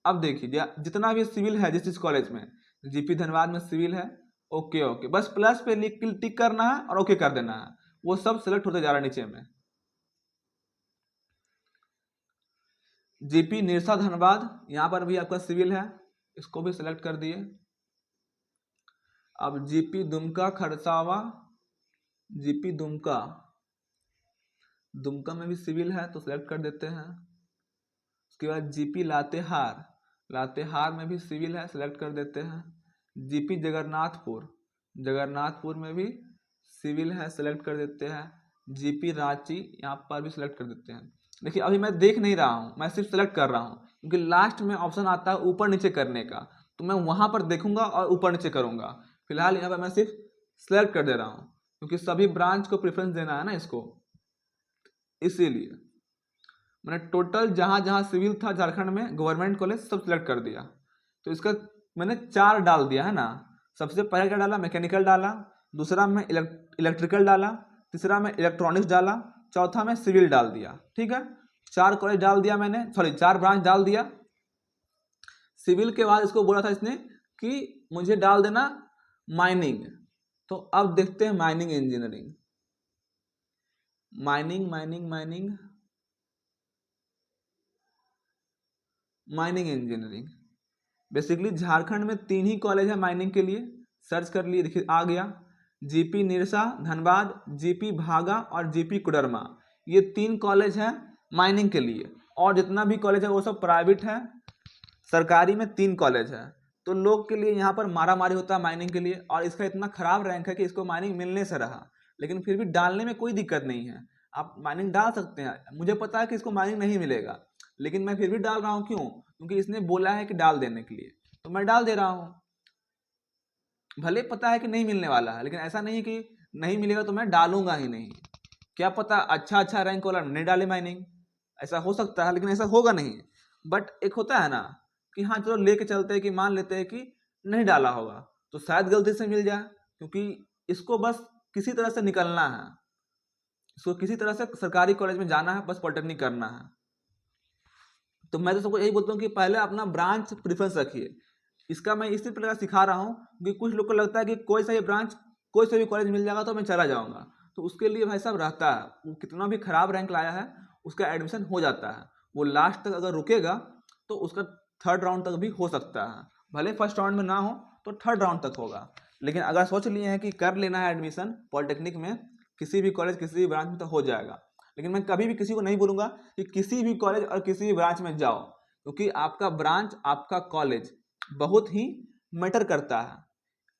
Speaker 1: अब देखिए जितना भी सिविल है जिस कॉलेज में, जीपी धनबाद में सिविल है, ओके ओके, बस प्लस पे लिख टिक करना है और ओके कर देना है, वो सब सेलेक्ट होते जा रहा है नीचे में। जीपी निरसा धनबाद, यहाँ पर भी आपका सिविल है, इसको भी सिलेक्ट कर दिए। अब जीपी दुमका खरसावा, जीपी दुमका, दुमका में भी सिविल है तो सिलेक्ट कर देते हैं। उसके बाद जीपी लातेहार, लातेहार में भी सिविल है, सिलेक्ट कर देते हैं। जीपी जगन्नाथपुर, जगन्नाथपुर में भी सिविल है, सेलेक्ट कर देते हैं। जीपी रांची, यहाँ पर भी सिलेक्ट कर देते हैं। देखिए अभी मैं देख नहीं रहा हूँ, मैं सिर्फ सेलेक्ट कर रहा हूँ, क्योंकि लास्ट में ऑप्शन आता है ऊपर नीचे करने का, तो मैं वहाँ पर देखूंगा और ऊपर नीचे करूँगा। फिलहाल यहाँ पर मैं सिर्फ सेलेक्ट कर दे रहा हूँ, क्योंकि सभी ब्रांच को प्रेफरेंस देना है ना इसको, इसीलिए मैंने टोटल जहाँ जहाँ सिविल था झारखंड में गवर्नमेंट कॉलेज सब सिलेक्ट कर दिया। तो इसका मैंने 4 डाल दिया है ना, सबसे पहले क्या डाला, मैकेनिकल डाला, दूसरा में इलेक्ट्रिकल डाला, तीसरा में इलेक्ट्रॉनिक्स डाला, चौथा में सिविल डाल दिया। ठीक है, 4 कॉलेज डाल दिया मैंने, सॉरी 4 ब्रांच डाल दिया। सिविल के बाद इसको बोला था इसने कि मुझे डाल देना माइनिंग। तो अब देखते हैं mining engineering, mining mining mining mining engineering. Basically Jharkhand में 3 ही कॉलेज है माइनिंग के लिए। सर्च कर लिए, देखिए आ गया, जीपी निरसा धनबाद, जीपी भागा और जीपी कुडरमा। ये 3 कॉलेज हैं माइनिंग के लिए, और जितना भी कॉलेज है वो सब प्राइवेट है। सरकारी में 3 कॉलेज है। तो लोग के लिए यहाँ पर मारा मारी होता है माइनिंग के लिए, और इसका इतना खराब रैंक है कि इसको माइनिंग मिलने से रहा। लेकिन फिर भी डालने में कोई दिक्कत नहीं है, आप माइनिंग डाल सकते हैं। मुझे पता है कि इसको माइनिंग नहीं मिलेगा, लेकिन मैं फिर भी डाल रहा हूँ। क्यों? क्योंकि इसने बोला है कि डाल देने के लिए, तो मैं डाल दे रहा हूँ। भले पता है कि नहीं मिलने वाला है, लेकिन ऐसा नहीं है कि नहीं मिलेगा तो मैं डालूंगा ही नहीं। क्या पता अच्छा रैंक वाला नहीं डाले माइनिंग, ऐसा हो सकता है, लेकिन ऐसा होगा नहीं। बट एक होता है ना कि हाँ चलो लेके चलते हैं कि मान लेते हैं कि नहीं डाला होगा तो शायद गलती से मिल जाए, क्योंकि इसको बस किसी तरह से निकलना है, इसको किसी तरह से सरकारी कॉलेज में जाना है, बस पॉलिटेक्निक करना है। तो मैं तो सबको यही बोलता हूँ कि पहले अपना ब्रांच प्रेफरेंस रखिए। इसका मैं इसी प्रकार सिखा रहा हूँ कि कुछ लोग को लगता है कि कोई सा भी ब्रांच, कोई सा भी कॉलेज मिल जाएगा तो मैं चला जाऊँगा। तो उसके लिए भाई साहब रहता है, वो कितना भी खराब रैंक लाया है उसका एडमिशन हो जाता है। वो लास्ट तक अगर रुकेगा तो उसका 3rd राउंड तक भी हो सकता है। भले फर्स्ट राउंड में ना हो तो 3rd राउंड तक होगा। लेकिन अगर सोच लिए हैं कि कर लेना है एडमिशन पॉलिटेक्निक में, किसी भी कॉलेज किसी भी ब्रांच में, तो हो जाएगा। लेकिन मैं कभी भी किसी को नहीं बोलूँगा कि किसी भी कॉलेज और किसी भी ब्रांच में जाओ, क्योंकि आपका ब्रांच, आपका कॉलेज बहुत ही मैटर करता है।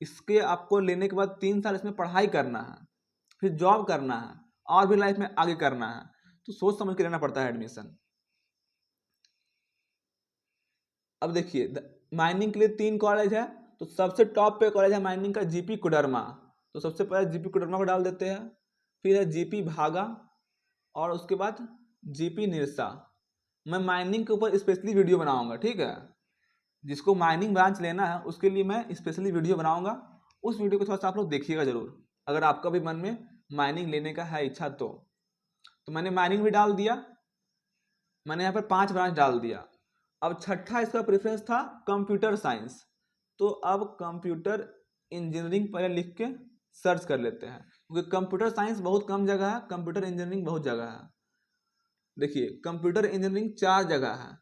Speaker 1: इसके आपको लेने के बाद 3 साल इसमें पढ़ाई करना है, फिर जॉब करना है, और भी लाइफ में आगे करना है। तो सोच समझ के लेना पड़ता है एडमिशन। अब देखिए माइनिंग के लिए 3 कॉलेज है, तो सबसे टॉप पे कॉलेज है माइनिंग का जीपी कुडरमा। तो सबसे पहले जीपी कुडरमा को डाल देते हैं, फिर है जीपी भागा, और उसके बाद जीपी निरसा। मैं माइनिंग के ऊपर स्पेशली वीडियो बनाऊंगा, ठीक है। जिसको माइनिंग ब्रांच लेना है उसके लिए मैं स्पेशली वीडियो बनाऊंगा। उस वीडियो को थोड़ा सा आप लोग देखिएगा जरूर, अगर आपका भी मन में माइनिंग लेने का है इच्छा तो मैंने माइनिंग भी डाल दिया, मैंने यहाँ पर 5 ब्रांच डाल दिया। अब छठा इसका प्रेफरेंस था कंप्यूटर साइंस। तो अब कंप्यूटर इंजीनियरिंग पहले लिख के सर्च कर लेते हैं, क्योंकि कंप्यूटर साइंस बहुत कम जगह है, कंप्यूटर इंजीनियरिंग बहुत जगह है। देखिए कंप्यूटर इंजीनियरिंग 4 जगह है।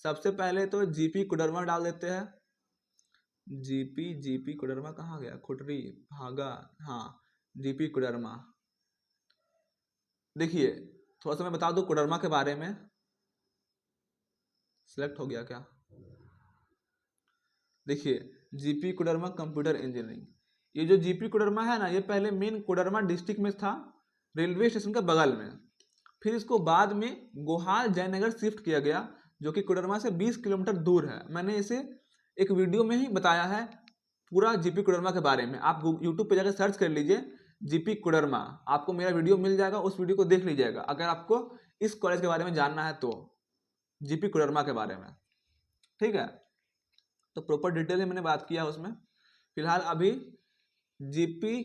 Speaker 1: सबसे पहले तो जीपी कुडरमा डाल देते हैं। जीपी कुडरमा कहाँ गया, खुटरी भागा, हाँ जीपी कुडरमा। देखिए थोड़ा सा मैं बता दूं कुडरमा के बारे में। सिलेक्ट हो गया क्या? देखिए जीपी कुडरमा कंप्यूटर इंजीनियरिंग, ये जो जीपी कुडरमा है ना, ये पहले मेन कुडरमा डिस्ट्रिक्ट में था, रेलवे स्टेशन के बगल में। फिर इसको बाद में गोहाल जयनगर शिफ्ट किया गया, जो कि कुडरमा से 20 किलोमीटर दूर है। मैंने इसे एक वीडियो में ही बताया है पूरा जीपी कुडरमा के बारे में। आप यूट्यूब पे जाकर सर्च कर लीजिए जीपी कुडरमा, आपको मेरा वीडियो मिल जाएगा, उस वीडियो को देख लीजिएगा अगर आपको इस कॉलेज के बारे में जानना है तो, जीपी कुडरमा के बारे में, ठीक है। तो प्रॉपर डिटेल में मैंने बात किया उसमें। फिलहाल अभी जीपी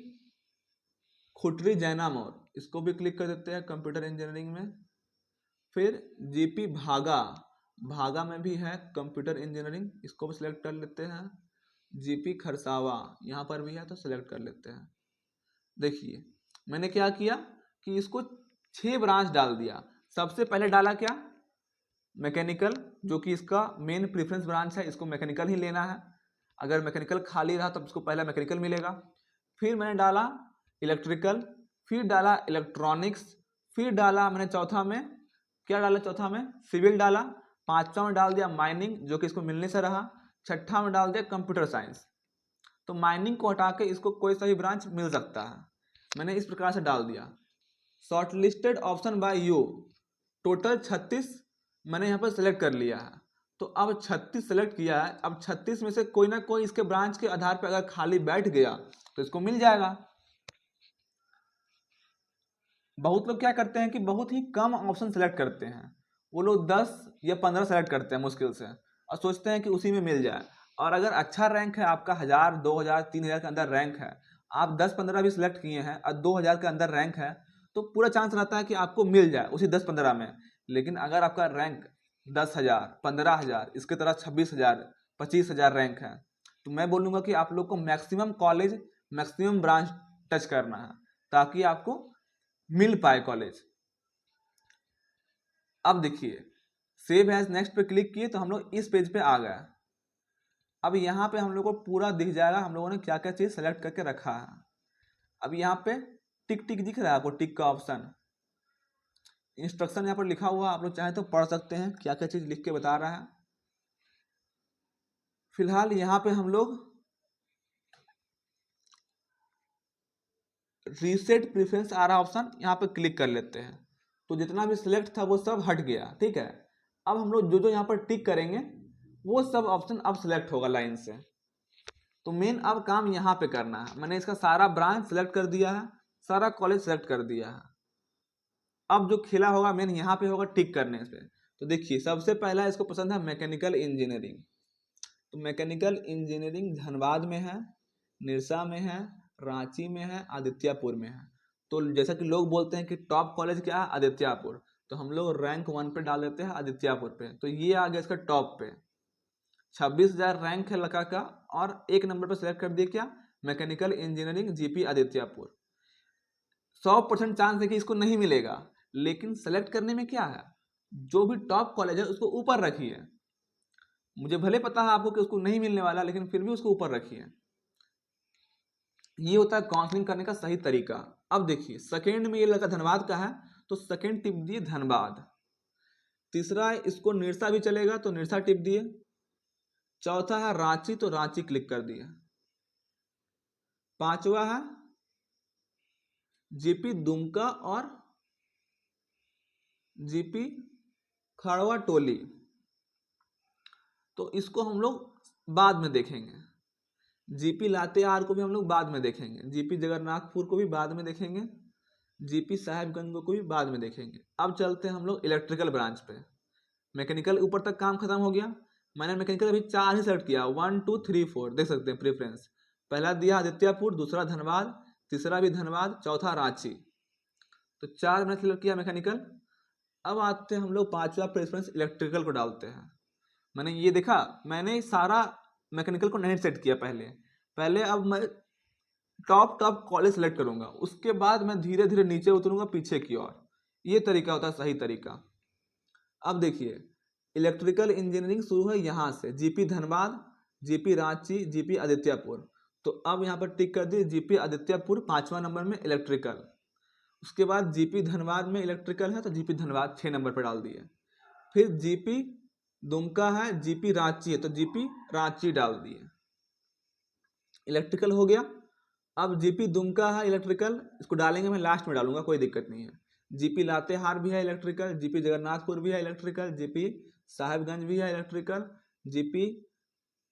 Speaker 1: खुटरी जैना मोड़, इसको भी क्लिक कर देते हैं कंप्यूटर इंजीनियरिंग में। फिर जीपी भागा, भागा में भी है कंप्यूटर इंजीनियरिंग, इसको भी सिलेक्ट कर लेते हैं। जीपी खरसावा यहाँ पर भी है तो सिलेक्ट कर लेते हैं। देखिए मैंने क्या किया कि इसको 6 ब्रांच डाल दिया। सबसे पहले डाला क्या, मैकेनिकल, जो कि इसका मेन प्रेफरेंस ब्रांच है, इसको मैकेनिकल ही लेना है। अगर मैकेनिकल खाली रहा तब इसको पहला मैकेनिकल मिलेगा। फिर मैंने डाला इलेक्ट्रिकल, फिर डाला इलेक्ट्रॉनिक्स, फिर डाला मैंने चौथा में, क्या डाला चौथा में, सिविल डाला। पांचवा में डाल दिया माइनिंग, जो कि इसको मिलने से रहा। छठा में डाल दिया कंप्यूटर साइंस। तो माइनिंग को हटा के इसको कोई सा भी ब्रांच मिल सकता है, मैंने इस प्रकार से डाल दिया। Short listed option by you, total 36 मैंने यहाँ पर सेलेक्ट कर लिया है। तो अब 36 सेलेक्ट किया है, अब 36 में से कोई ना कोई इसके ब्रांच के आधार पर अगर खाली बैठ गया तो इसको मिल जाएगा। बहुत लोग क्या करते हैं कि बहुत ही कम ऑप्शन सेलेक्ट करते हैं, वो लोग 10 या 15 सेलेक्ट करते हैं मुश्किल से, और सोचते हैं कि उसी में मिल जाए। और अगर अच्छा रैंक है आपका 1000, 2000, 3000 के अंदर रैंक है, आप 10-15 भी सिलेक्ट किए हैं और 2000 के अंदर रैंक है, तो पूरा चांस रहता है कि आपको मिल जाए उसी 10-15 में। लेकिन अगर आपका रैंक 10,000, 15,000, इसके तरह 26,000, 25,000 रैंक है, तो मैं बोलूँगा कि आप लोग को maximum college, maximum branch touch करना है ताकि आपको मिल पाए कॉलेज। अब देखिए, सेव एज नेक्स्ट पे क्लिक किए तो हम लोग इस पेज पे आ गए। अब यहाँ पे हम लोग को पूरा दिख जाएगा हम लोगों ने क्या क्या चीज़ सेलेक्ट करके रखा है। अब यहाँ पे टिक टिक दिख रहा है आपको, टिक का ऑप्शन, इंस्ट्रक्शन यहाँ पर लिखा हुआ, आप लोग चाहे तो पढ़ सकते हैं क्या क्या चीज़ लिख के बता रहा है। फिलहाल यहाँ पे हम लोग रीसेट प्रेफरेंस आ रहा ऑप्शन, यहाँ पे क्लिक कर लेते हैं तो जितना भी सिलेक्ट था वो सब हट गया। ठीक है, अब हम लोग जो जो यहाँ पर टिक करेंगे वो सब ऑप्शन अब सिलेक्ट होगा लाइन से। तो मेन अब काम यहाँ पे करना है। मैंने इसका सारा ब्रांच सिलेक्ट कर दिया है, सारा कॉलेज सेलेक्ट कर दिया है। अब जो खेला होगा मेन यहाँ पे होगा टिक करने से। तो देखिए, सबसे पहला इसको पसंद है मैकेनिकल इंजीनियरिंग, तो मैकेनिकल इंजीनियरिंग धनबाद में है, निरसा में है, रांची में है, आदित्यापुर में है। तो जैसा कि लोग बोलते हैं कि टॉप कॉलेज क्या है, आदित्यापुर, तो हम लोग रैंक 1 पे डाल देते हैं आदित्यापुर पे। तो ये आ गया इसका टॉप पे, 26,000 रैंक है लड़का का, और 1 नंबर पर सिलेक्ट कर दिया क्या, मैकेनिकल इंजीनियरिंग जीपी आदित्यापुर। 100% चांस है कि इसको नहीं मिलेगा, लेकिन सेलेक्ट करने में क्या है, जो भी टॉप कॉलेज है उसको ऊपर रखिए। मुझे भले पता है आपको कि उसको नहीं मिलने वाला, लेकिन फिर भी उसको ऊपर रखिए। ये होता है काउंसलिंग करने का सही तरीका। अब देखिए, सेकेंड में ये लड़का धनबाद का है तो सेकेंड टिप दिए धनबाद। तीसरा है इसको निरसा भी चलेगा तो निरसा टिप दिए। चौथा है रांची तो रांची क्लिक कर दिए। पांचवा है जीपी दुमका और जीपी खड़वा टोली, तो इसको हम लोग बाद में देखेंगे। जीपी लातेहार को भी हम लोग बाद में देखेंगे, जीपी जगन्नाथपुर को भी बाद में देखेंगे, जीपी साहेबगंज को भी बाद में देखेंगे। अब चलते हैं हम लोग इलेक्ट्रिकल ब्रांच पे। मैकेनिकल ऊपर तक काम खत्म हो गया। मैंने मैकेनिकल अभी 4 ही सेलेक्ट किया, 1 2 3 4 देख सकते हैं प्रेफरेंस। पहला दिया आदित्यापुर, दूसरा धनबाद, तीसरा भी धनबाद, चौथा रांची, तो 4 मैंने सेलेक्ट किया मैकेनिकल। अब आते हैं हम लोग पांचवा प्रेफरेंस इलेक्ट्रिकल को डालते हैं। मैंने ये देखा, मैंने सारा मैकेनिकल को नहीं सेट किया पहले अब मैं टॉप टॉप कॉलेज सेलेक्ट करूंगा, उसके बाद मैं धीरे धीरे नीचे उतरूंगा पीछे की ओर। ये तरीका होता है सही तरीका। अब देखिए, इलेक्ट्रिकल इंजीनियरिंग शुरू है यहाँ से, GP Dhanbad, GP Ranchi, GP Adityapur. तो अब यहाँ पर टिक कर दिए जीपी आदित्यापुर 5वां नंबर में इलेक्ट्रिकल। उसके बाद जीपी धनबाद में इलेक्ट्रिकल है तो जीपी धनबाद 6 नंबर पर डाल दिए। फिर जीपी दुमका है, जीपी रांची है तो जीपी रांची डाल दिए। इलेक्ट्रिकल हो गया। अब जीपी दुमका है इलेक्ट्रिकल, इसको डालेंगे, मैं लास्ट में डालूंगा, कोई दिक्कत नहीं है। जीपी लातेहार भी है इलेक्ट्रिकल, जीपी जगन्नाथपुर भी है इलेक्ट्रिकल, जीपी साहेबगंज भी है इलेक्ट्रिकल, जीपी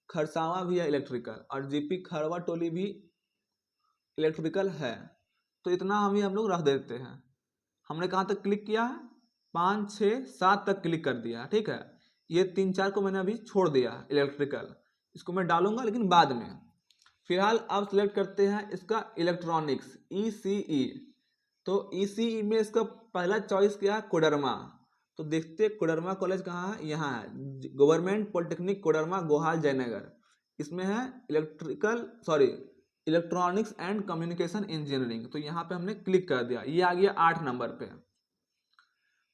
Speaker 1: खरसावां भी है इलेक्ट्रिकल, और जीपी खरवा टोली भी इलेक्ट्रिकल है। तो इतना हम लोग रख देते हैं। हमने कहाँ तक क्लिक किया है, 5 6 7 तक क्लिक कर दिया। ठीक है, ये 3 4 को मैंने अभी छोड़ दिया इलेक्ट्रिकल, इसको मैं डालूंगा लेकिन बाद में। फिलहाल अब सिलेक्ट करते हैं इसका इलेक्ट्रॉनिक्स, ECE। तो ECE में इसका पहला चॉइस क्या है, कोडरमा। तो देखते कोडरमा कॉलेज कहाँ है, यहाँ है, गवर्नमेंट पॉलिटेक्निक कोडरमा, गोहाल, जयनगर। इसमें है इलेक्ट्रॉनिक्स एंड कम्युनिकेशन इंजीनियरिंग। तो यहाँ पे हमने क्लिक कर दिया, ये आ गया 8 नंबर पे।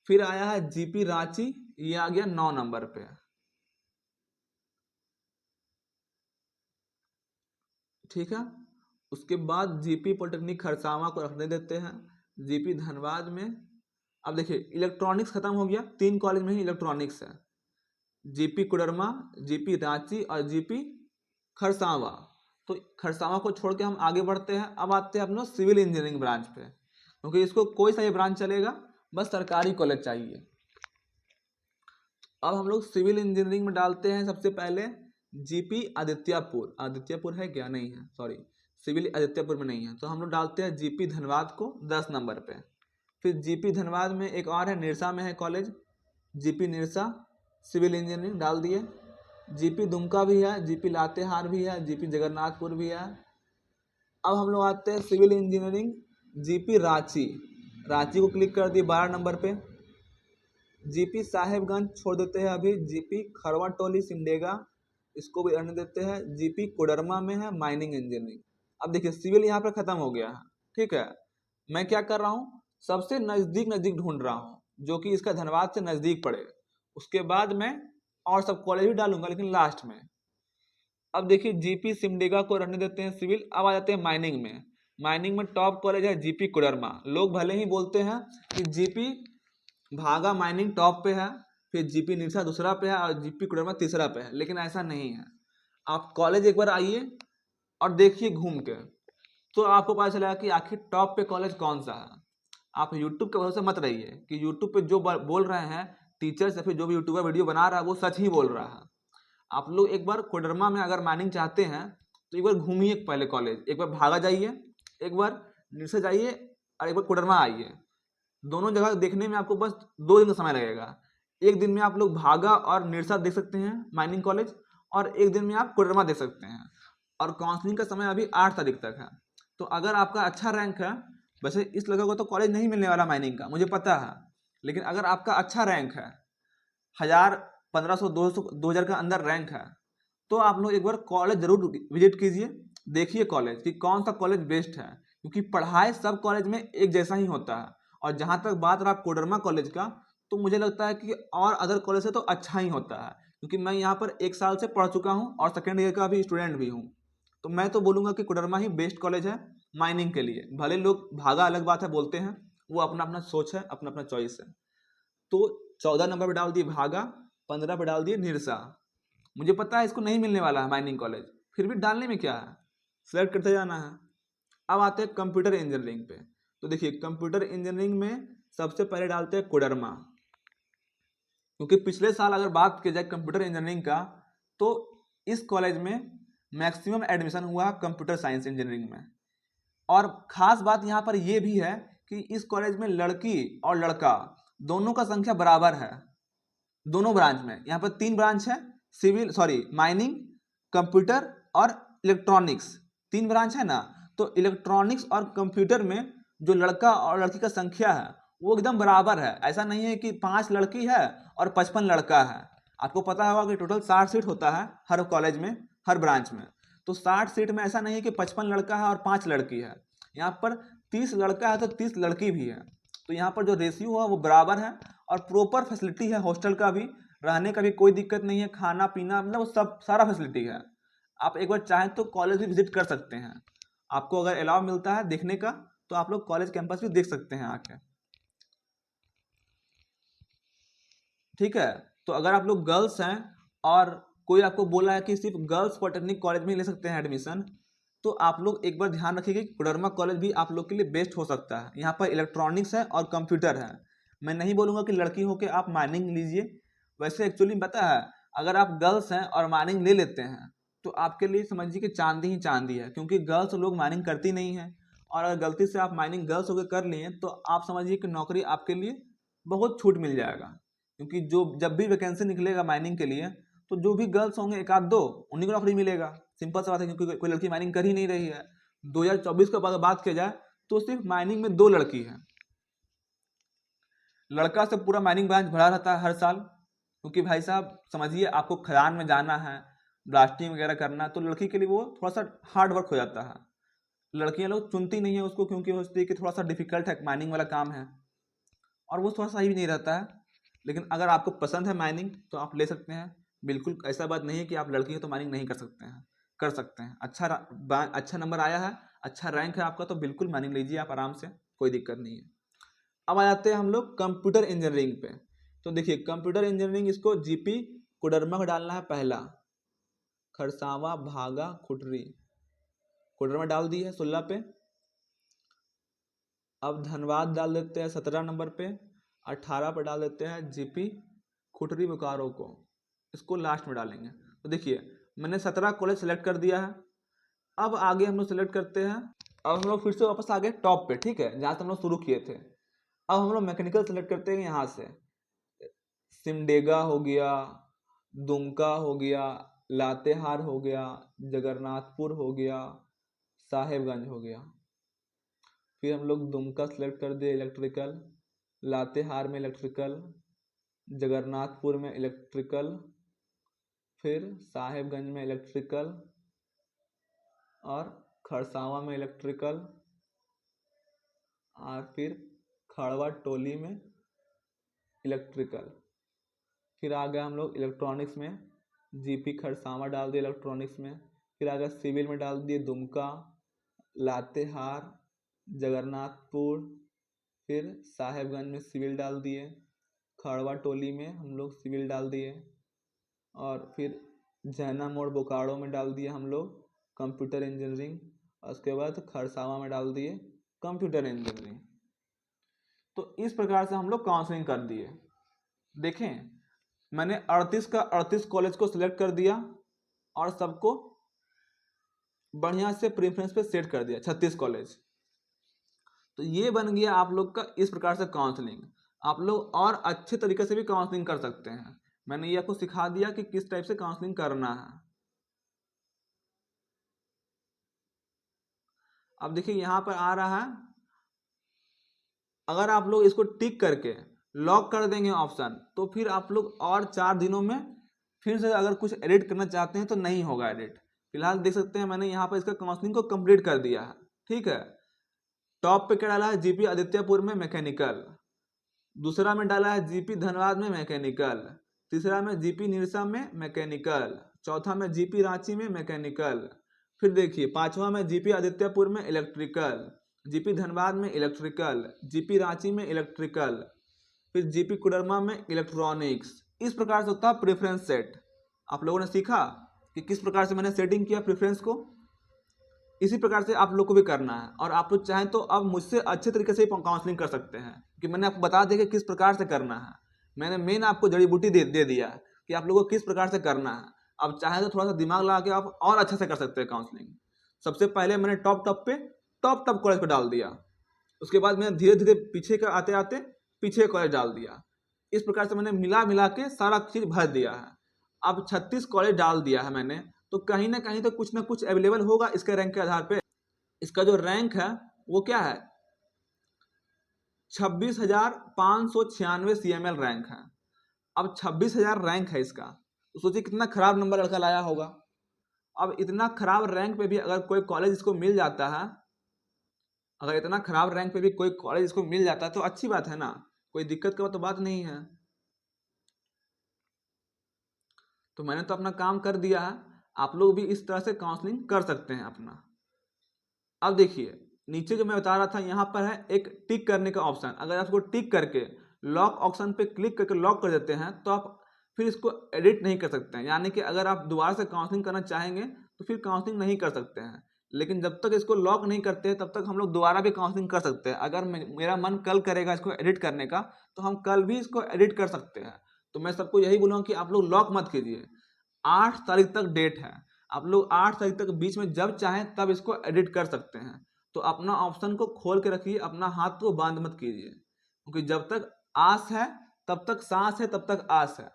Speaker 1: फिर आया है जीपी रांची, ये आ गया 9 नंबर पे। ठीक है, उसके बाद जीपी पॉलिटेक्निक खरसावां को रखने देते हैं। जीपी धनबाद में, अब देखिए इलेक्ट्रॉनिक्स खत्म हो गया, 3 कॉलेज में ही इलेक्ट्रॉनिक्स है, जीपी कोडरमा, जीपी रांची और जीपी खरसावां। तो खरसावां को छोड़ के हम आगे बढ़ते हैं। अब आते हैं अपना सिविल इंजीनियरिंग ब्रांच पे, क्योंकि इसको कोई सा ये ब्रांच चलेगा, बस सरकारी कॉलेज चाहिए। अब हम लोग सिविल इंजीनियरिंग में डालते हैं सबसे पहले जीपी आदित्यापुर। आदित्यापुर है क्या, नहीं है, सॉरी, सिविल आदित्यापुर में नहीं है, तो हम लोग डालते हैं जीपी धनबाद को 10 नंबर पे। फिर जीपी धनबाद में एक और है, निरसा में है college, GP Nirsa civil engineering डाल दिए। जीपी दुमका भी है, जीपी लातेहार भी है, जीपी जगन्नाथपुर भी है। अब हम लोग आते हैं civil engineering, GP Ranchi. Ranchi को क्लिक कर दिए 12 नंबर पे। जीपी साहेबगंज छोड़ देते हैं अभी, जीपी खरवा टोली सिमडेगा इसको भी रहने देते हैं। जीपी कोडरमा में है माइनिंग इंजीनियरिंग। अब देखिए सिविल यहाँ पर खत्म हो गया है, ठीक है। मैं क्या कर रहा हूँ, सबसे नजदीक नजदीक ढूंढ रहा हूँ जो कि इसका धनबाद से नजदीक पड़े। उसके बाद मैं और सब कॉलेज भी डालूंगा लेकिन लास्ट में। अब देखिए जीपी सिमडेगा को रहने देते हैं सिविल। अब आ जाते हैं माइनिंग में। माइनिंग में टॉप कॉलेज है जीपी कोडरमा। लोग भले ही बोलते हैं कि जीपी भागा माइनिंग टॉप पे है, फिर जीपी निरसा दूसरा पे है और जीपी कोडरमा तीसरा पे है, लेकिन ऐसा नहीं है। आप कॉलेज एक बार आइए और देखिए घूम के, तो आपको पता चलेगा कि आखिर टॉप पे कॉलेज कौन सा है। आप यूट्यूब के भरोसे मत रहिए कि यूट्यूब पे जो बोल रहे हैं टीचर्स या फिर जो भी यूट्यूबर वीडियो बना रहा है वो सच ही बोल रहा है। आप लोग एक बार कोडरमा में अगर माइनिंग चाहते हैं तो एक बार घूमिए पहले कॉलेज, एक बार भागा जाइए, एक बार निरसा जाइए और एक बार कोडरमा आइए। दोनों जगह देखने में आपको बस 2 दिन का समय लगेगा। एक दिन में आप लोग भागा और निरसा देख सकते हैं माइनिंग कॉलेज, और एक दिन में आप कोडरमा देख सकते हैं। और काउंसलिंग का समय अभी 8 तारीख तक है। तो अगर आपका अच्छा रैंक है, वैसे इस लड़का को तो कॉलेज नहीं मिलने वाला माइनिंग का मुझे पता है, लेकिन अगर आपका अच्छा रैंक है, 1000, 1500, 200, 2000 के अंदर रैंक है, तो आप लोग एक बार कॉलेज जरूर विजिट कीजिए। देखिए कॉलेज कि कौन सा कॉलेज बेस्ट है, क्योंकि पढ़ाई सब कॉलेज में एक जैसा ही होता है। और जहाँ तक बात रहा कोडरमा कॉलेज का, तो मुझे लगता है कि और अदर कॉलेज से तो अच्छा ही होता है, क्योंकि मैं यहाँ पर 1 साल से पढ़ चुका हूँ और सेकेंड ईयर का भी स्टूडेंट भी हूँ। तो मैं तो बोलूँगा कि कोडरमा ही बेस्ट कॉलेज है माइनिंग के लिए। भले लोग भागा अलग बात है बोलते हैं, वो अपना अपना सोच है, अपना अपना चॉइस है। तो 14 नंबर पे डाल दिए भागा, 15 पे डाल दिए निरसा। मुझे पता है इसको नहीं मिलने वाला है माइनिंग कॉलेज, फिर भी डालने में क्या है, सेलेक्ट करते जाना है। अब आते हैं कंप्यूटर इंजीनियरिंग पे। तो देखिए कंप्यूटर इंजीनियरिंग में सबसे पहले डालते हैं कोडरमा, क्योंकि पिछले साल अगर बात की जाए कंप्यूटर इंजीनियरिंग का, तो इस कॉलेज में मैक्सिमम एडमिशन हुआ कंप्यूटर साइंस इंजीनियरिंग में। और खास बात यहाँ पर यह भी है कि इस कॉलेज में लड़की और लड़का दोनों का संख्या बराबर है। दोनों ब्रांच में, यहाँ पर 3 ब्रांच है, माइनिंग, कंप्यूटर और इलेक्ट्रॉनिक्स, 3 ब्रांच है ना। तो इलेक्ट्रॉनिक्स और कंप्यूटर में जो लड़का और लड़की का संख्या है वो एकदम बराबर है। ऐसा नहीं है कि 5 लड़की है और 55 लड़का है। आपको पता होगा कि टोटल 60 सीट होता है हर कॉलेज में, हर ब्रांच में। तो 60 सीट में ऐसा नहीं है कि 55 लड़का है और 5 लड़की है। यहाँ पर 30 लड़का है तो 30 लड़की भी है। तो यहाँ पर जो रेशियो है वो बराबर है, और प्रॉपर फैसिलिटी है, हॉस्टल का भी, रहने का भी कोई दिक्कत नहीं है, खाना पीना मतलब सब सारा फैसिलिटी है। आप एक बार चाहें तो कॉलेज भी विजिट कर सकते हैं। आपको अगर अलाउ मिलता है देखने का तो आप लोग कॉलेज कैंपस भी देख सकते हैं आके, ठीक है। तो अगर आप लोग गर्ल्स हैं और कोई आपको बोला है कि सिर्फ गर्ल्स पॉलिटेक्निक कॉलेज में ही ले सकते हैं एडमिशन, तो आप लोग एक बार ध्यान रखिए कि कोडरमा कॉलेज भी आप लोग के लिए बेस्ट हो सकता है। यहाँ पर इलेक्ट्रॉनिक्स है और कंप्यूटर है। मैं नहीं बोलूँगा कि लड़की हो के आप माइनिंग लीजिए। वैसे एक्चुअली पता है, अगर आप गर्ल्स हैं और माइनिंग ले लेते हैं तो आपके लिए समझिए कि चांदी ही चांदी है, क्योंकि गर्ल्स लोग माइनिंग करती नहीं है। और अगर गलती से आप माइनिंग गर्ल्स होकर कर लिए तो आप समझिए कि नौकरी आपके लिए बहुत छूट मिल जाएगा, क्योंकि जो जब भी वैकेंसी निकलेगा माइनिंग के लिए तो जो भी गर्ल्स होंगे 1 आध 2 उन्हीं को नौकरी मिलेगा। सिंपल सा बात है, क्योंकि कोई लड़की माइनिंग कर ही नहीं रही है। 2024 का बात किया जाए तो सिर्फ माइनिंग में 2 लड़की है। लड़का से पूरा माइनिंग ब्रांच भरा रहता है हर साल, क्योंकि भाई साहब समझिए आपको खदान में जाना है, ब्लास्टिंग वगैरह करना, तो लड़की के लिए वो थोड़ा सा हार्ड वर्क हो जाता है। लड़कियां लोग चुनती नहीं है उसको, क्योंकि वो सोचती है कि थोड़ा सा डिफिकल्ट है माइनिंग वाला काम है, और वो थोड़ा सही भी नहीं रहता है। लेकिन अगर आपको पसंद है माइनिंग तो आप ले सकते हैं। बिल्कुल ऐसा बात नहीं है कि आप लड़की हैं तो माइनिंग नहीं कर सकते हैं, कर सकते हैं। अच्छा नंबर आया है, अच्छा रैंक है आपका, तो बिल्कुल माइनिंग लीजिए आप आराम से, कोई दिक्कत नहीं है। अब आ जाते हैं हम लोग कंप्यूटर इंजीनियरिंग पे। तो देखिए कंप्यूटर इंजीनियरिंग, इसको जीपी कोडरमा को डालना है पहला, खरसावा भागा खुटरी, कोडरमा डाल दी है 16 पे। अब धनबाद डाल देते हैं 17 नंबर पे, 18 पर डाल देते हैं जीपी खुटरी बोकारो को, इसको लास्ट में डालेंगे। तो देखिए मैंने 17 कॉलेज सेलेक्ट कर दिया है। अब आगे हम लोग सेलेक्ट करते हैं, अब हम लोग फिर से वापस आ गए टॉप पे, ठीक है, जहाँ से हम लोग शुरू किए थे। अब हम लोग मैकेनिकल सेलेक्ट करते हैं यहाँ से, सिमडेगा हो गया, दुमका हो गया, लातेहार हो गया, जगन्नाथपुर हो गया, साहेबगंज हो गया। फिर हम लोग दुमका सेलेक्ट कर दिए इलेक्ट्रिकल, लातेहार में इलेक्ट्रिकल, जगन्नाथपुर में इलेक्ट्रिकल, फिर साहेबगंज में इलेक्ट्रिकल और खरसावां में इलेक्ट्रिकल, और फिर खड़वा टोली में इलेक्ट्रिकल। फिर आ गया हम लोग इलेक्ट्रॉनिक्स में, जीपी खरसावां डाल दिए इलेक्ट्रॉनिक्स में। फिर आ गया सिविल में डाल दिए दुमका, लातेहार, जगन्नाथपुर, फिर साहेबगंज में सिविल डाल दिए, खड़वा टोली में हम लोग सिविल डाल दिए, और फिर जैना मोड़ बोकारो में डाल दिए हम लोग कंप्यूटर इंजीनियरिंग, और उसके बाद खरसावां में डाल दिए कंप्यूटर इंजीनियरिंग। तो इस प्रकार से हम लोग काउंसलिंग कर दिए। देखें, मैंने 38 का 38 कॉलेज को सिलेक्ट कर दिया और सबको बढ़िया से प्रेफरेंस पे सेट कर दिया 36 कॉलेज। तो ये बन गया आप लोग का इस प्रकार से काउंसलिंग। आप लोग और अच्छे तरीके से भी काउंसलिंग कर सकते हैं। मैंने ये आपको सिखा दिया कि किस टाइप से काउंसलिंग करना है। अब देखिए यहाँ पर आ रहा है, अगर आप लोग इसको टिक करके लॉक कर देंगे ऑप्शन, तो फिर आप लोग और 4 दिनों में फिर से अगर कुछ एडिट करना चाहते हैं तो नहीं होगा एडिट। फिलहाल देख सकते हैं मैंने यहाँ पर इसका काउंसलिंग को कंप्लीट कर दिया है। ठीक है, टॉप पे क्या डाला है, जीपी आदित्यपुर में मैकेनिकल, दूसरा में डाला है जीपी धनबाद में मैकेनिकल, तीसरा में जीपी निरसा में मैकेनिकल, चौथा में जीपी रांची में मैकेनिकल, फिर देखिए पांचवा में जीपी आदित्यपुर में इलेक्ट्रिकल, जीपी धनबाद में इलेक्ट्रिकल, जीपी रांची में इलेक्ट्रिकल, फिर जीपी कोडरमा में इलेक्ट्रॉनिक्स। इस प्रकार से होता है प्रेफरेंस सेट। आप लोगों ने सीखा कि किस प्रकार से मैंने सेटिंग किया प्रेफरेंस को। इसी प्रकार से आप लोग को भी करना है, और आप लोग चाहें तो अब मुझसे अच्छे तरीके से काउंसलिंग कर सकते हैं, कि मैंने आपको बता दिया कि किस प्रकार से करना है। मैंने मेन आपको जड़ी बूटी दे दिया कि आप लोगों को किस प्रकार से करना है। अब चाहे तो थोड़ा सा दिमाग लगा के आप और अच्छे से कर सकते हैं काउंसलिंग। सबसे पहले मैंने टॉप कॉलेज को डाल दिया, उसके बाद मैंने धीरे धीरे पीछे का आते आते पीछे कॉलेज डाल दिया। इस प्रकार से मैंने मिला के सारा चीज भर दिया है। अब 36 कॉलेज डाल दिया है मैंने, तो कहीं ना कहीं तो कुछ ना कुछ अवेलेबल होगा इसके रैंक के आधार पे। इसका जो रैंक है वो क्या है, 26,596 CML रैंक है। अब 26,000 रैंक है इसका, तो सोचिए कितना खराब नंबर लड़का लाया होगा। अब इतना खराब रैंक पे भी अगर कोई कॉलेज इसको मिल जाता है, अगर इतना खराब रैंक पे भी कोई कॉलेज इसको मिल जाता है तो अच्छी बात है ना, कोई दिक्कत का तो बात नहीं है। तो मैंने तो अपना काम कर दिया है, आप लोग भी इस तरह से काउंसलिंग कर सकते हैं अपना। अब देखिए नीचे जो मैं बता रहा था, यहाँ पर है एक टिक करने का ऑप्शन। अगर आप इसको टिक करके लॉक ऑप्शन पे क्लिक करके लॉक कर देते हैं तो आप फिर इसको एडिट नहीं कर सकते हैं। यानी कि अगर आप दोबारा से काउंसलिंग करना चाहेंगे तो फिर काउंसलिंग नहीं कर सकते हैं। लेकिन जब तक इसको लॉक नहीं करते तब तक हम लोग दोबारा भी काउंसलिंग कर सकते हैं। अगर मेरा मन कल करेगा इसको एडिट करने का तो हम कल भी इसको एडिट कर सकते हैं। तो मैं सबको यही बोलूँगा कि आप लोग लॉक मत कीजिए। 8 तारीख तक डेट है, आप लोग 8 तारीख तक बीच में जब चाहें तब इसको एडिट कर सकते हैं। तो अपना ऑप्शन को खोल के रखिए, अपना हाथ को बंद मत कीजिए, क्योंकि जब तक आस है तब तक सांस है, तब तक आस है।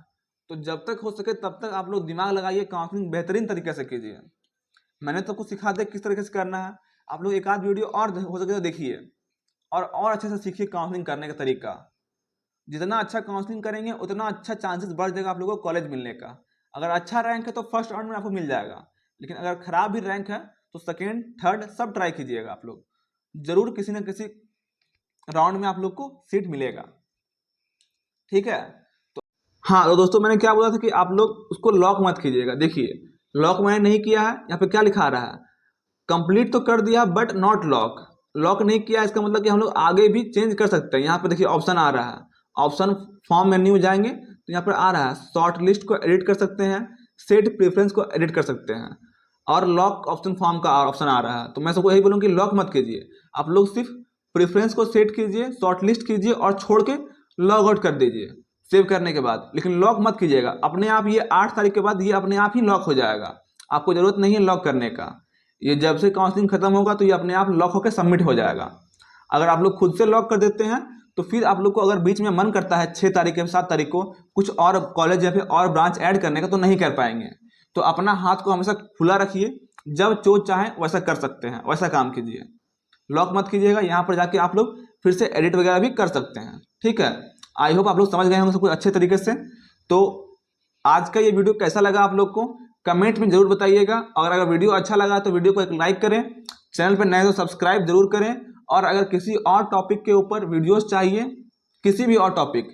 Speaker 1: तो जब तक हो सके तब तक आप लोग दिमाग लगाइए, काउंसलिंग बेहतरीन तरीके से कीजिए। मैंने तो कुछ सिखा दिया किस तरीके से करना है। आप लोग एक आध वीडियो और हो सके तो देखिए और अच्छे से सीखिए काउंसलिंग करने का तरीका। जितना अच्छा काउंसलिंग करेंगे उतना अच्छा चांसेस बढ़ जाएगा आप लोगों को कॉलेज मिलने का। अगर अच्छा रैंक है तो फर्स्ट राउंड में आपको मिल जाएगा, लेकिन अगर खराब भी रैंक है तो सेकेंड थर्ड सब ट्राई कीजिएगा। आप लोग जरूर किसी न किसी राउंड में आप लोग को सीट मिलेगा। ठीक है, तो हाँ तो दोस्तों मैंने क्या बोला था कि आप लोग उसको लॉक मत कीजिएगा। देखिए लॉक मैंने नहीं किया है, यहाँ पे क्या लिखा रहा है, कंप्लीट तो कर दिया बट नॉट लॉक। लॉक नहीं किया इसका मतलब कि हम लोग आगे भी चेंज कर सकते हैं। यहाँ पे देखिए ऑप्शन आ रहा है, ऑप्शन फॉर्म मेन्यू में जाएंगे तो यहाँ पर आ रहा है शॉर्ट लिस्ट को एडिट कर सकते हैं, सेट प्रेफरेंस को एडिट कर सकते हैं, और लॉक ऑप्शन फॉर्म का ऑप्शन आ रहा है। तो मैं सबको यही बोलूँ कि लॉक मत कीजिए, आप लोग सिर्फ प्रेफरेंस को सेट कीजिए, शॉर्ट लिस्ट कीजिए और छोड़ के लॉग आउट कर दीजिए सेव करने के बाद। लेकिन लॉक मत कीजिएगा, अपने आप ये 8 तारीख के बाद ये अपने आप ही लॉक हो जाएगा। आपको जरूरत नहीं है लॉक करने का, ये जब से काउंसलिंग खत्म होगा तो ये अपने आप लॉक होकर सबमिट हो जाएगा। अगर आप लोग खुद से लॉक कर देते हैं तो फिर आप लोग को अगर बीच में मन करता है 6 तारीख या 7 तारीख को कुछ और कॉलेज या फिर और ब्रांच ऐड करने का, तो नहीं कर पाएंगे। तो अपना हाथ को हमेशा खुला रखिए, जब जो चाहें वैसा कर सकते हैं, वैसा काम कीजिए, लॉक मत कीजिएगा। यहाँ पर जाके आप लोग फिर से एडिट वगैरह भी कर सकते हैं, ठीक है। आई होप आप लोग समझ गए होंगे सब कुछ अच्छे तरीके से। तो आज का ये वीडियो कैसा लगा आप लोग को कमेंट में जरूर बताइएगा। और अगर वीडियो अच्छा लगा तो वीडियो को एक लाइक करें, चैनल पर नए तो सब्सक्राइब जरूर करें। और अगर किसी और टॉपिक के ऊपर वीडियोस चाहिए, किसी भी और टॉपिक,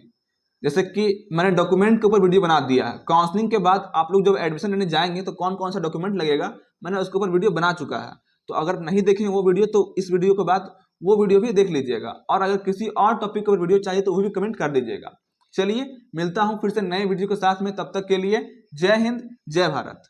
Speaker 1: जैसे कि मैंने डॉक्यूमेंट के ऊपर वीडियो बना दिया है, काउंसलिंग के बाद आप लोग जब एडमिशन लेने जाएंगे तो कौन कौन सा डॉक्यूमेंट लगेगा, मैंने उसके ऊपर वीडियो बना चुका है। तो अगर नहीं देखेंगे वो वीडियो तो इस वीडियो के बाद वो वीडियो भी देख लीजिएगा। और अगर किसी और टॉपिक के ऊपर वीडियो चाहिए तो वो भी कमेंट कर दीजिएगा। चलिए मिलता हूं फिर से नए वीडियो के साथ में, तब तक के लिए जय हिंद, जय भारत।